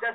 10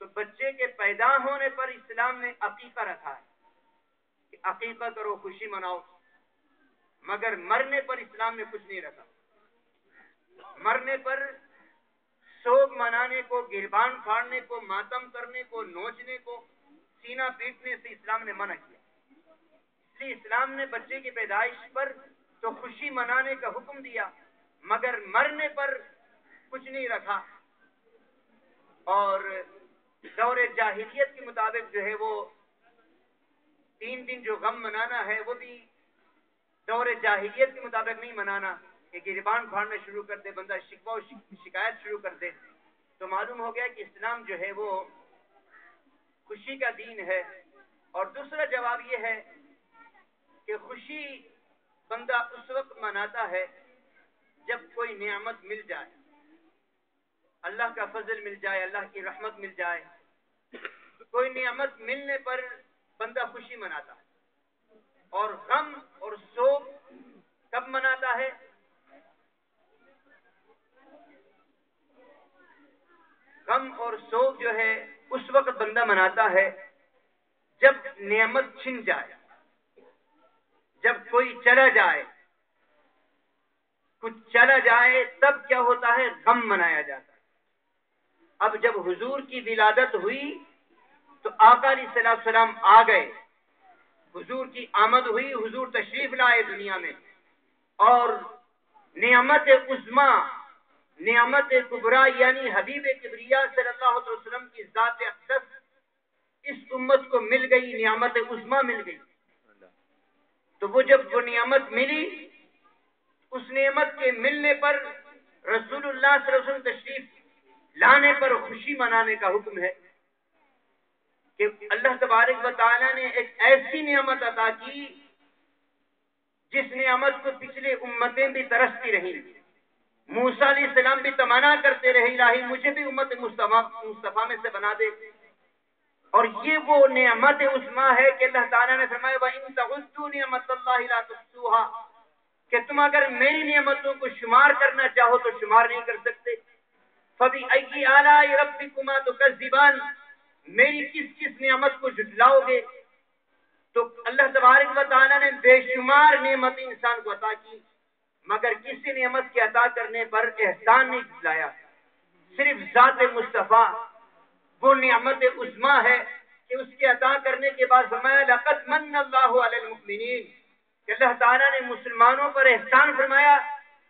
تو بچے کے پیدا ہونے پر اسلام نے عقیقہ رکھا ہے کہ عقیقہ کرو، خوشی مناؤ، مگر مرنے پر اسلام نے کچھ نہیں رکھا. مرنے پر سوگ منانے کو، گربان پھاڑنے کو، ماتم کرنے کو، نوچنے کو، سینہ پیٹنے سے اسلام نے منع کیا. اس لیے اسلام نے بچے کی پیدائش پر تو خوشی منانے کا حکم دیا، مگر مرنے پر کچھ نہیں رکھا. اور دور جاہلیت کے مطابق جو ہے وہ 3 دن جو غم منانا ہے وہ بھی دور جاہلیت کے مطابق نہیں منانا کہ گریبان پھاڑنا شروع کر دے، بندہ شکوہ و شکایت شروع کر دے. تو معلوم ہو گیا کہ اسلام جو ہے وہ خوشی کا دین ہے. اور دوسرا جواب یہ ہے کہ خوشی بندہ اس وقت مناتا ہے جب کوئی نعمت مل جائے، اللہ کا فضل مل جائے، اللہ کی رحمت مل جائے. کوئی نعمت ملنے پر بندہ خوشی مناتا ہے. اور غم اور سوگ کب مناتا ہے؟ غم اور سوگ جو ہے اس وقت بندہ مناتا ہے جب نعمت چھن جائے، جب کوئی چلا جائے، کچھ چلا جائے، تب کیا ہوتا ہے؟ غم منایا جاتا ہے. اب جب حضور کی ولادت ہوئی تو آقا علیہ السلام آ گئے، حضور کی آمد ہوئی، حضور تشریف لائے دنیا میں، اور نعمت عظمیٰ، نعمت کبریٰ یعنی حبیب کبریٰ صلی اللہ علیہ وسلم کی ذات اقدس اس امت کو مل گئی، نعمت عظمیٰ مل گئی. تو وہ جب وہ نعمت ملی، اس نعمت کے ملنے پر رسول اللہ صلی اللہ علیہ وسلم تشریف لانے پر خوشی منانے کا حکم ہے کہ اللہ تبارک و تعالیٰ نے ایک ایسی نعمت عطا کی جس نعمت کو پچھلے امتیں بھی ترستی رہیں. موسیٰ علیہ السلام بھی تمنا کرتے رہے، الہی مجھے بھی امت مصطفیٰ میں سے بنا دے. اور یہ وہ نعمت عظمیٰ ہے کہ اللہ تعالیٰ نے فرمایا وَإِن تَعُدُّوا نِعْمَتَ اللَّهِ لَا تُحْصُوهَا، کہ تم اگر میری نعمتوں کو شمار کرنا چاہو تو شمار نہیں کر سکتے. فَبِأَيِّ آلَاءِ رَبِّكُمَا تُكَذِّبَانِ، میری کس کس نعمت کو جھٹلاؤ گے؟ تو اللہ تبارک و تعالیٰ نے بے شمار نعمت انسان کو عطا کی، مگر کسی نعمت کے عطا کرنے پر احسان نہیں جھٹلایا. صرف ذات مصطفیٰ وہ نعمت عظمیٰ ہے کہ اس کے عطا کرنے کے بعد فرمایا لَقَدْ مَنَّ اللَّهُ عَلَى الْمُؤْمِنِينَ، کہ اللہ تعالیٰ نے مسلمانوں پر احسان فرمایا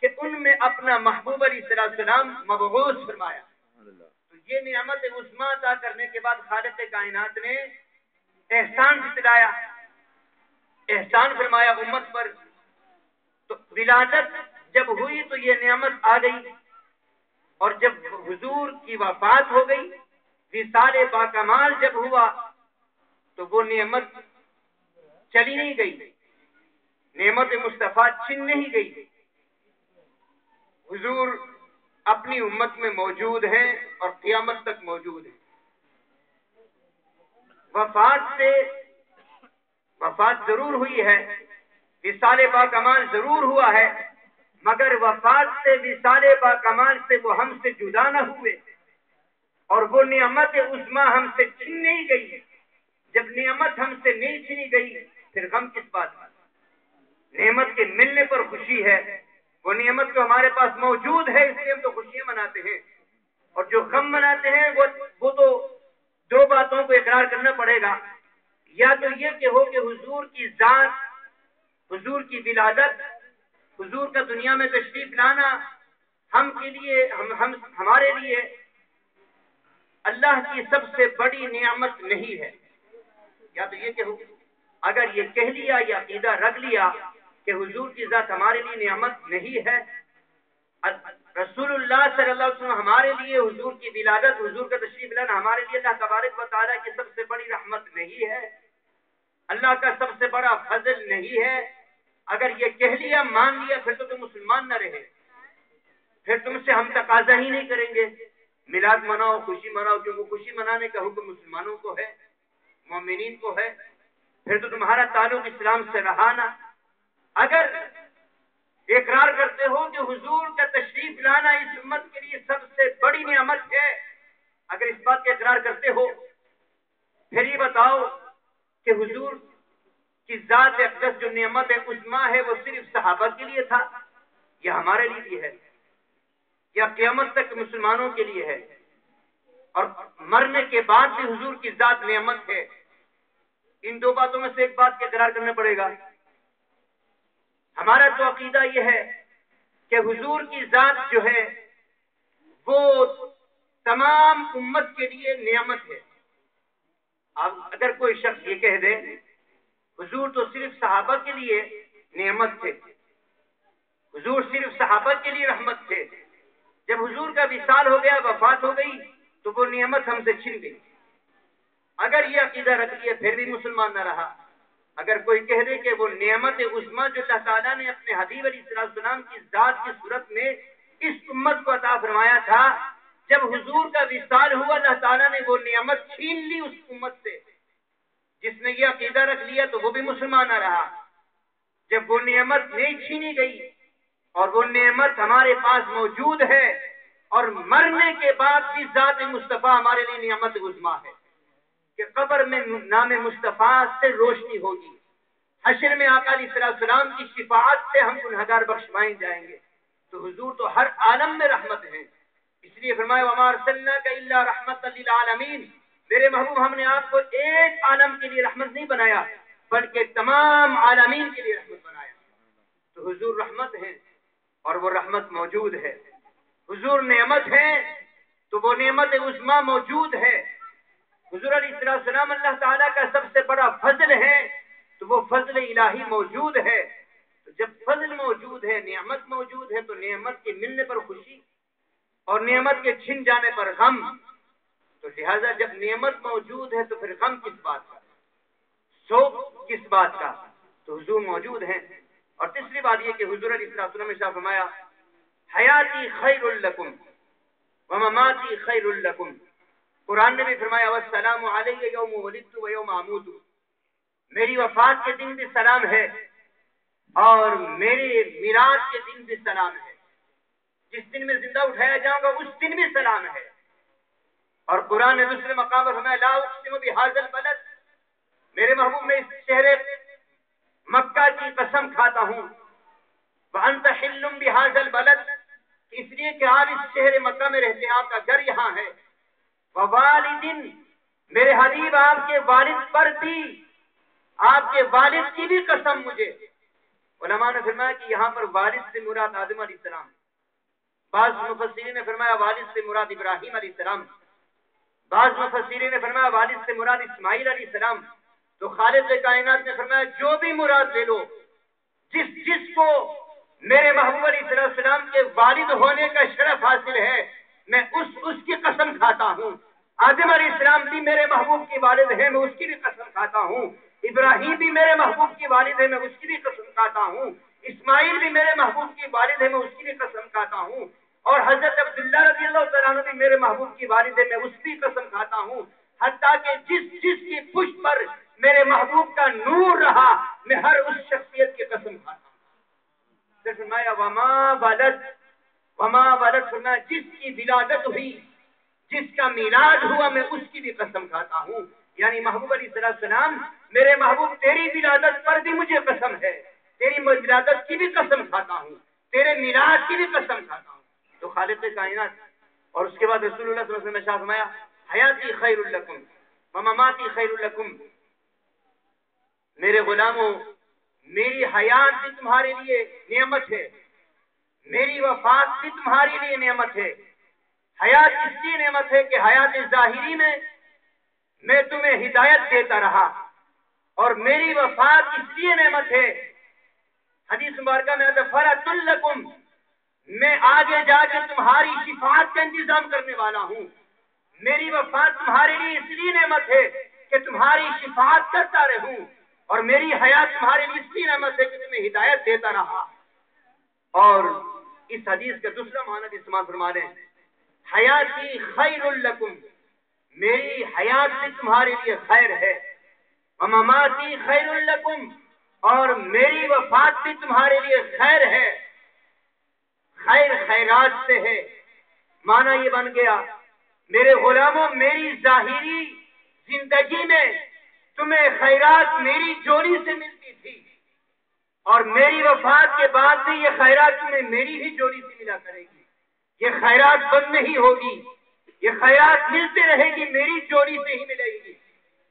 کہ ان میں اپنا محبوب علیہ السلام مبعوث فرمایا. تو یہ نعمت عظمیٰ عطا کرنے کے بعد خالق کائنات نے احسان جتلایا، احسان فرمایا امت پر. تو ولادت جب ہوئی تو یہ نعمت آ گئی، اور جب حضور کی وفات ہو گئی، وصال باکمال جب ہوا تو وہ نعمت چلی نہیں گئی، نعمت مصطفیٰ چھن نہیں گئی. حضور اپنی امت میں موجود ہیں اور قیامت تک موجود ہیں. وفات ضرور ہوئی ہے، وصال باکمال ضرور ہوا ہے، مگر وفات سے، وصال باکمال سے وہ ہم سے جدا نہ ہوئے، اور وہ نعمت عظمیٰ ہم سے چھن نہیں گئی. جب نعمت ہم سے نہیں چھنی گئی پھر غم کس بات کا؟ نعمت کے ملنے پر خوشی ہے، وہ نعمت تو ہمارے پاس موجود ہے، اس لیے ہم تو خوشیاں مناتے ہیں. اور جو غم مناتے ہیں وہ تو 2 باتوں کو اقرار کرنا پڑے گا. یا تو یہ کہ ہو کہ حضور کی ذات، حضور کی ولادت، حضور کا دنیا میں تشریف لانا ہمارے لیے اللہ کی سب سے بڑی نعمت نہیں ہے. یا تو یہ کہ اگر یہ کہہ لیا یا عقیدہ رکھ لیا کہ حضور کی ذات ہمارے لیے نعمت نہیں ہے، رسول اللہ صلی اللہ علیہ وسلم ہمارے لیے، حضور کی ولادت، حضور کا تشریف لانا ہمارے لیے اللہ تبارک و تعالیٰ کی سب سے بڑی رحمت نہیں ہے، اللہ کا سب سے بڑا فضل نہیں ہے، اگر یہ کہہ لیا، مان لیا، پھر تو تم مسلمان نہ رہے، پھر تم سے ہم تقاضا ہی نہیں کریں گے میلاد مناؤ، خوشی مناؤ، کیونکہ خوشی منانے کا حکم مسلمانوں کو ہے، مومنین کو ہے. پھر تو تمہارا تعلق اسلام سے رہا نہ. اگر اقرار کرتے ہو کہ حضور کا تشریف لانا اس امت کے لیے سب سے بڑی نعمت ہے، اگر اس بات کا اقرار کرتے ہو پھر یہ بتاؤ کہ حضور کی ذات اقدس جو نعمت عظمیٰ ہے وہ صرف صحابہ کے لیے تھا یا ہمارے لیے بھی ہے یا قیامت تک مسلمانوں کے لیے ہے؟ اور مرنے کے بعد بھی حضور کی ذات نعمت ہے. ان دو باتوں میں سے ایک بات کا اقرار کرنا پڑے گا. ہمارا تو عقیدہ یہ ہے کہ حضور کی ذات جو ہے وہ تمام امت کے لیے نعمت ہے. اب اگر کوئی شخص یہ کہہ دے حضور تو صرف صحابہ کے لیے نعمت تھے، حضور صرف صحابہ کے لیے رحمت تھے، جب حضور کا وصال ہو گیا، وفات ہو گئی، تو وہ نعمت ہم سے چھن گئی. اگر یہ عقیدہ رکھ لیا پھر بھی مسلمان نہ رہا. اگر کوئی کہہ دے کہ وہ نعمت عظمیٰ جو اللہ تعالیٰ نے اپنے حبیب علیہ السلام کی ذات کی صورت میں اس امت کو عطا فرمایا تھا، جب حضور کا وصال ہوا اللہ تعالیٰ نے وہ نعمت چھین لی اس امت سے، جس نے یہ عقیدہ رکھ لیا تو وہ بھی مسلمان نہ رہا. جب وہ نعمت نہیں چھینی گئی اور وہ نعمت ہمارے پاس موجود ہے اور مرنے کے بعد بھی ذات مصطفیٰ ہمارے لیے نعمت عظمیٰ ہے کہ قبر میں نام مصطفیٰ سے روشنی ہوگی، حشر میں آقا علیہ السلام کی شفاعت سے ہم گنہگار بخشوائے جائیں گے. تو حضور تو ہر عالم میں رحمت ہیں، اس لیے فرمایا وَمَا أَرْسَلْنَاكَ إِلَّا رَحْمَةً لِّلْعَالَمِينَ. میرے محبوب ہم نے آپ کو ایک عالم کے لیے رحمت نہیں بنایا بلکہ تمام عالمین کے لیے رحمت بنایا. تو حضور رحمت ہیں اور وہ رحمت موجود ہے. حضور نعمت ہے تو وہ نعمت عظمیٰ موجود ہے. حضور علیہ السلام اللہ تعالیٰ کا سب سے بڑا فضل ہے تو وہ فضل الہی موجود ہے. تو جب فضل موجود ہے، نعمت موجود ہے، تو نعمت کے ملنے پر خوشی اور نعمت کے چھن جانے پر غم. تو لہذا جب نعمت موجود ہے تو پھر غم کس بات کا، شوق کس بات کا؟ تو حضور موجود ہیں. اور تیسری بات یہ کہ حضور علیہ السلام نے شاہ فرمایا حیاتی خیر لکم ومماتی خیر لکم. قرآن نے بھی فرمایا والسلام علیہ یوم ولدت و یوم اموت. میری وفات کے دن بھی سلام ہے اور میرے میراث کے دن بھی سلام ہے. جس دن میں زندہ اٹھایا جاؤں گا اس دن بھی سلام ہے. اور قرآن نے دوسرے مقام پر فرمایا لا اقسم بہذا البلد. میرے محبوب میں اس شہر مکہ کی قسم کھاتا ہوں وانت حل بہذا البلد، اس لیے کہ آپ اس شہر مکہ میں رہتے ہیں، آپ کا گھر یہاں ہے. ووالد، میرے حبیب آپ کے والد پر بھی، آپ کے والد کی بھی قسم مجھے. علماء نے فرمایا کہ یہاں پر والد سے مراد آدم علیہ السلام، بعض مفسرین نے فرمایا والد سے مراد ابراہیم علیہ السلام، بعض مفسرین نے فرمایا والد سے مراد اسماعیل علیہ السلام. تو خالق کائنات نے فرمایا جو بھی مراد لے لو، جس کو میرے محبوب علیہ السلام کے والد ہونے کا شرف حاصل ہے، میں اس کی قسم کھاتا ہوں. آدم علیہ السلام بھی میرے محبوب کی والد ہے، میں اس کی بھی قسم کھاتا ہوں. ابراہیم بھی میرے محبوب کی والد ہے، میں اس کی بھی قسم کھاتا ہوں. اسماعیل بھی میرے محبوب کی والد ہے، میں اس کی بھی قسم کھاتا ہوں. اور حضرت عبداللہ رضی اللہ تعالیٰ عنہ بھی میرے محبوب کی والد ہے، میں اس کی قسم کھاتا ہوں. حتیٰ کہ جس کی پشت پر میرے محبوب کا نور رہا، میں ہر اس شخصیت کی قسم کھاتا ہوں. پھر فرمایا وما ولد فرمایا جس کی ولادت ہوئی، جس کا میلاد ہوا، میں اس کی بھی قسم کھاتا ہوں. یعنی محبوب علیہ السلام میرے محبوب تیری ولادت پر بھی مجھے قسم ہے، تیری ولادت کی بھی قسم کھاتا ہوں، تیرے میلاد کی بھی قسم کھاتا ہوں. تو خالق کائنات. اور اس کے بعد رسول اللہ صلی اللہ علیہ وسلم نے شاہ فرمایا حیاتی خیر لکم ومماتی خیر لکم. میرے غلاموں، میری حیات بھی تمہارے لیے نعمت ہے، میری وفات بھی تمہارے لیے نعمت ہے. حیات اس لیے نعمت ہے کہ حیات ظاہری میں تمہیں ہدایت دیتا رہا، اور میری وفات اس لیے نعمت ہے. حدیث مبارکہ میں فرۃ لکم، میں آگے جا کے تمہاری شفاعت کا انتظام کرنے والا ہوں. میری وفات تمہارے لیے اس لیے نعمت ہے کہ تمہاری شفاعت کرتا رہوں، اور میری حیات تمہارے لیے اس لیے نعمت ہے کہ تمہیں ہدایت دیتا رہا. اور اس حدیث کا دوسرا معنی بھی استعمال فرما رہے ہیں حیاتی خیر لکم، میری حیات بھی تمہارے لیے خیر ہے. ومماتی خیر لکم، اور میری وفات بھی تمہارے لیے خیر ہے. خیر خیرات سے ہے. معنی یہ بن گیا میرے غلاموں میری ظاہری زندگی میں تمہیں خیرات میری جوڑی سے ملتی تھی، اور میری وفات کے بعد بھی یہ خیرات تمہیں میری ہی جوڑی سے ملا کرے گی۔ یہ خیرات بند نہیں ہوگی، یہ خیرات ملتے رہے گی، میری جوڑی سے ہی ملے گی،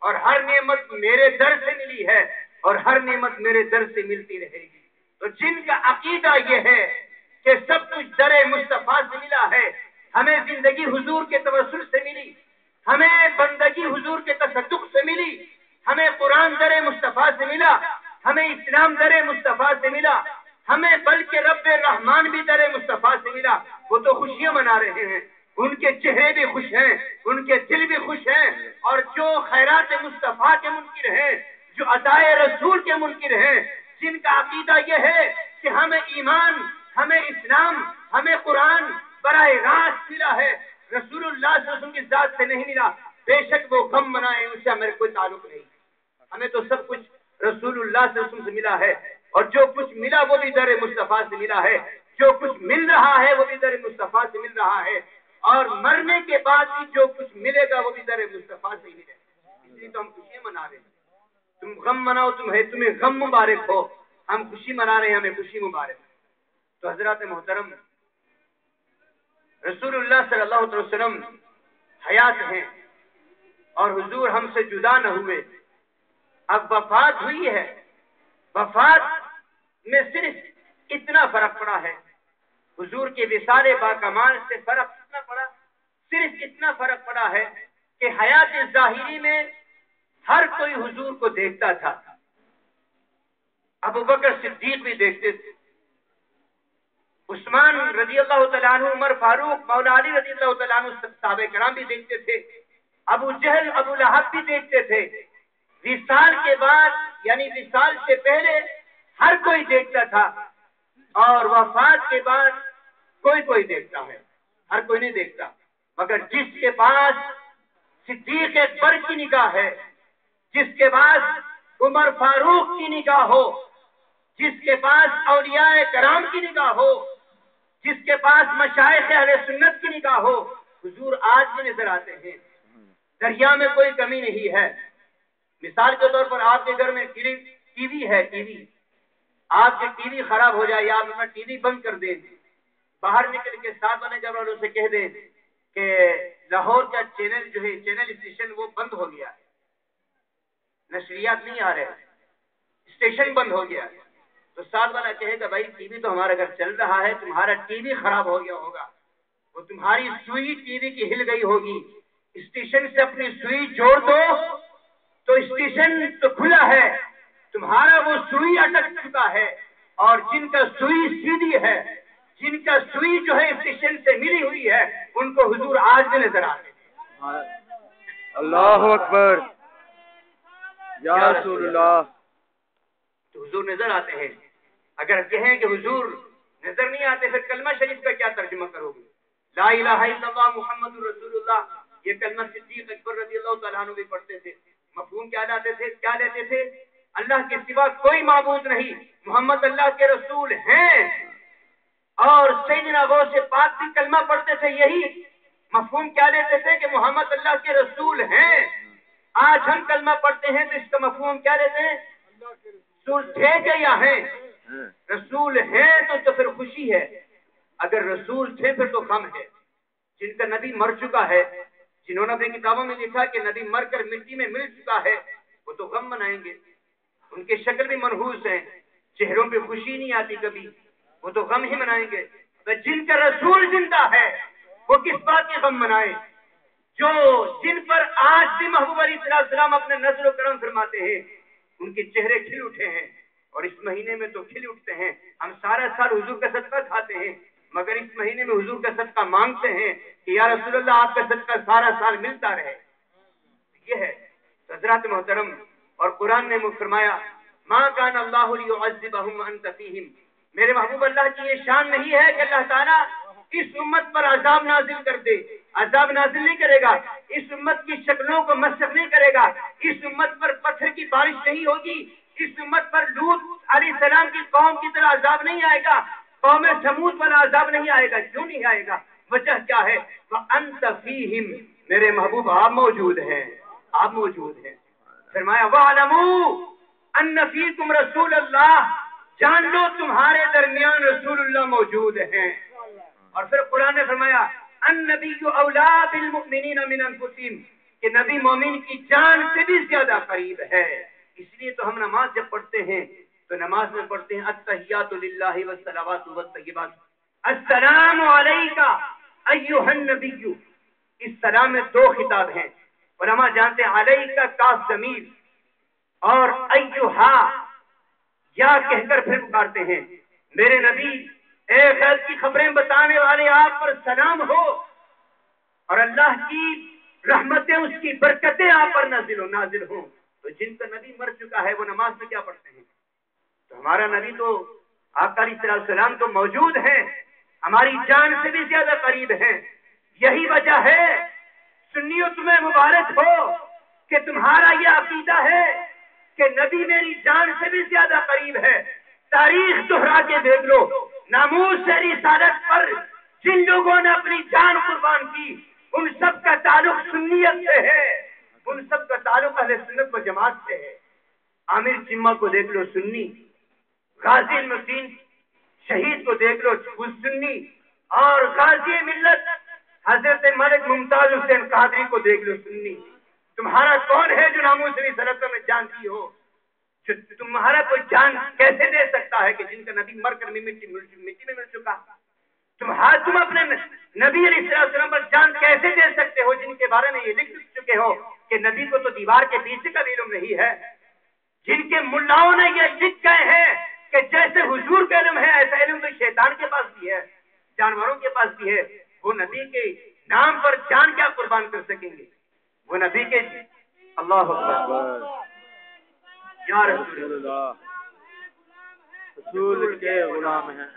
اور ہر نعمت میرے در سے ملی ہے اور ہر نعمت میرے در سے ملتی رہے گی۔ تو جن کا عقیدہ یہ ہے کہ سب کچھ در مصطفیٰ سے ملا ہے، ہمیں زندگی حضور کے توسل سے ملی، ہمیں بندگی حضور کے تصدق سے ملی، ہمیں قرآن در مصطفیٰ سے ملا، ہمیں اسلام در مصطفیٰ سے ملا، ہمیں بلکہ رب رحمان بھی در مصطفیٰ سے ملا، وہ تو خوشیاں منا رہے ہیں، ان کے چہرے بھی خوش ہیں، ان کے دل بھی خوش ہیں، اور جو خیرات مصطفیٰ کے منکر ہیں، جو عطائے رسول کے منکر ہیں، جن کا عقیدہ یہ ہے کہ ہمیں ایمان، ہمیں اسلام، ہمیں قرآن براہ راست ملا ہے، رسول اللہ صلی اللہ علیہ وسلم کی ذات سے نہیں ملا، بے شک وہ غم منائے، ان سے ہمیں کوئی تعلق نہیں، ہمیں تو سب کچھ رسول اللہ صلی اللہ علیہ وسلم سے ملا ہے، اور جو کچھ ملا وہ بھی در مصطفیٰ سے ملا ہے، جو کچھ مل رہا ہے وہ بھی در مصطفیٰ سے مل رہا ہے، اور مرنے کے بعد بھی جو کچھ ملے گا وہ بھی در مصطفیٰ سے ہی ملے گا۔ اس لیے تو ہم خوشی منا رہے ہیں، تم غم مناؤ، تمہیں غم مبارک ہو، ہم خوشی منا رہے ہیں، ہمیں خوشی مبارک۔ تو حضرات محترم، رسول اللہ صلی اللہ علیہ وسلم حیات ہیں اور حضور ہم سے جدا نہ ہوئے، اب وفات ہوئی ہے، وفات میں صرف اتنا فرق پڑا ہے، حضور کے وصال با کمال سے فرق اتنا پڑا، صرف اتنا فرق پڑا ہے کہ حیات ظاہری میں ہر کوئی حضور کو دیکھتا تھا، ابو بکر صدیق بھی دیکھتے تھے، عثمان رضی اللہ تعالیٰ عنہ، عمر فاروق، مولا علی رضی اللہ تعالیٰ عنہ، صحابہ کرام بھی دیکھتے تھے، ابو جہل، ابو لہب بھی دیکھتے تھے۔ وصال کے بعد یعنی وصال سے پہلے ہر کوئی دیکھتا تھا، اور وفات کے بعد کوئی دیکھتا ہے، ہر کوئی نہیں دیکھتا، مگر جس کے پاس صدیق اکبر کی نگاہ ہے، جس کے پاس عمر فاروق کی نگاہ ہو، جس کے پاس اولیاء کرام کی نگاہ ہو، جس کے پاس مشائخ اہل سنت کی نگاہ ہو، حضور آج بھی نظر آتے ہیں، دریا میں کوئی کمی نہیں ہے۔ مثال کے طور پر آپ کے گھر میں ٹی وی ہے، ٹی وی، آپ کے ٹی وی خراب ہو جائے، آپ اپنا ٹی وی بند کر دیں، باہر نکل کے ساتھ والے گھر والوں سے کہہ دیں کہ لاہور کا چینل جو ہے، چینل اسٹیشن وہ بند ہو گیا ہے، نشریات نہیں آ رہے، اسٹیشن بند ہو گیا ہے، تو ساتھ والا کہے گا بھائی ٹی وی تو ہمارا گھر چل رہا ہے، تمہارا ٹی وی خراب ہو گیا ہوگا، وہ تمہاری سوئی ٹی وی کی ہل گئی ہوگی، اسٹیشن سے اپنی سوئی جوڑ دو تو اسٹیشن تو کھلا ہے، تمہارا وہ سوئی اٹک چکا ہے، اور جن کا سوئی سیدھی ہے، جن کا سوئی جو ہے اسٹیشن سے ملی ہوئی ہے، ان کو حضور آج بھی نظر آتے ہیں۔ اللہ اکبر، یا رسول اللہ، تو حضور نظر آتے ہیں۔ اگر کہیں کہ حضور نظر نہیں آتے، پھر کلمہ شریف کا کیا ترجمہ کرو گے؟ لا الہ الا اللہ محمد رسول اللہ، یہ کلمہ صدیق اکبر رضی اللہ تعالیٰ عنہ بھی پڑھتے تھے، مفہوم کیا لیتے تھے؟ اللہ کے سوا کوئی معبود نہیں، محمد اللہ کے رسول ہیں، اور سیدنا غوث پاک بھی کلمہ پڑھتے تھے، یہی مفہوم کیا لیتے تھے کہ محمد اللہ کے رسول ہیں۔ آج ہم کلمہ پڑھتے ہیں تو اس کا مفہوم کیا لیتے ہیں؟ رسول تھے کہ یا ہیں؟ رسول ہیں تو پھر خوشی ہے، اگر رسول تھے پھر تو غم ہے۔ جن کا نبی مر چکا ہے، جنہوں نے اپنی کتابوں میں لکھا کہ نبی مر کر مٹی میں مل چکا ہے، وہ تو غم منائیں گے، ان کی شکل بھی منحوس ہے، چہروں پہ خوشی نہیں آتی کبھی، وہ تو غم ہی منائیں گے۔ جن کا رسول زندہ ہے وہ کس بات کی غم منائے؟ جن پر آج بھی محبوب علیہ السلام اپنے نظر و کرم فرماتے ہیں، ان کے چہرے کھل اٹھے ہیں، اور اس مہینے میں تو کھل اٹھتے ہیں۔ ہم سارا سال حضور کا صدقہ کھاتے ہیں، مگر اس مہینے میں حضور کا صدقہ مانگتے ہیں کہ یا رسول اللہ آپ کا صدقہ سارا سال ملتا رہے۔ یہ ہے حضرات محترم، اور قرآن نے فرمایا ما کان اللہ لیعذبہم وانت فیہم، میرے محبوب اللہ کی یہ شان نہیں ہے کہ اللہ تعالیٰ اس امت پر عذاب نازل کر دے، عذاب نازل نہیں کرے گا، اس امت کی شکلوں کو مسخ نہیں کرے گا، اس امت پر پتھر کی بارش نہیں ہوگی، اس امت پر لوط علیہ السلام کی قوم کی طرح عذاب نہیں آئے گا، قوم سمود والا عذاب نہیں آئے گا۔ کیوں نہیں آئے گا؟ وجہ کیا ہے؟ وَأَنْتَ فِيهِمْ، میرے محبوب آپ موجود ہیں، آپ موجود ہیں۔ فرمایا وَعْلَمُوا أَنَّ فِيكُمْ رَسُولَ اللَّهِ، جان لو تمہارے درمیان رسول اللہ موجود ہیں۔ اور پھر قرآن نے فرمایا النبی اولا بالمؤمنین من انفسہم، کہ نبی مومن کی جان سے بھی زیادہ قریب ہے۔ اس لیے تو ہم نماز جب پڑھتے ہیں تو نماز میں پڑھتے ہیں التحیات للہ والصلوات والطیبات، السلام علیک ایھا النبی۔ اس سلام میں دو خطاب ہیں، علماء جانتے ہیں علیک کاف ضمیر اور ایھا یا کہہ کر پھر پکارتے ہیں میرے نبی، اے غیب کی خبریں بتانے والے آپ پر سلام ہو، اور اللہ کی رحمتیں، اس کی برکتیں آپ پر نازل ہوں۔ تو جن کا نبی مر چکا ہے وہ نماز میں کیا پڑھتے ہیں؟ تو ہمارا نبی تو آقا علیہ السلام تو موجود ہیں، ہماری جان سے بھی زیادہ قریب ہیں۔ یہی وجہ ہے سنیوں تمہیں مبارک ہو کہ تمہارا یہ عقیدہ ہے کہ نبی میری جان سے بھی زیادہ قریب ہے۔ تاریخ دہرا کے دیکھ لو، ناموس رسالت پر جن لوگوں نے اپنی جان قربان کی ان سب کا تعلق سنیت سے ہے، ان سب کا تعلق اہل سنت و جماعت سے ہے۔ عامر چمہ کو دیکھ لو سنی، غازی المدین شہید کو دیکھ لو سنی، اور غازی ملت حضرت ملک ممتاز حسین قادری کو دیکھ لو سنی۔ تمہارا کون ہے جو ناموس رسالت میں جانتی ہو؟ تمہارا کوئی جان کیسے دے سکتا ہے کہ جن کا نبی مر کر مٹی میں مل چکا؟ تم اپنے نبی علیہ السلام پر جان کیسے دے سکتے ہو جن کے بارے میں یہ لکھ چکے ہو کہ نبی کو تو دیوار کے پیچھے کا علم نہیں ہے، جن کے ملاؤں نے یہ لکھ گئے ہیں کہ جیسے حضور کا علم ہے ایسا علم تو شیطان کے پاس بھی ہے، جانوروں کے پاس بھی ہے، وہ نبی کے نام پر جان کیا قربان کر سکیں گے؟ وہ نبی کے اللہ اکبر یا رسول اللہ، رسول کے غلام ہیں۔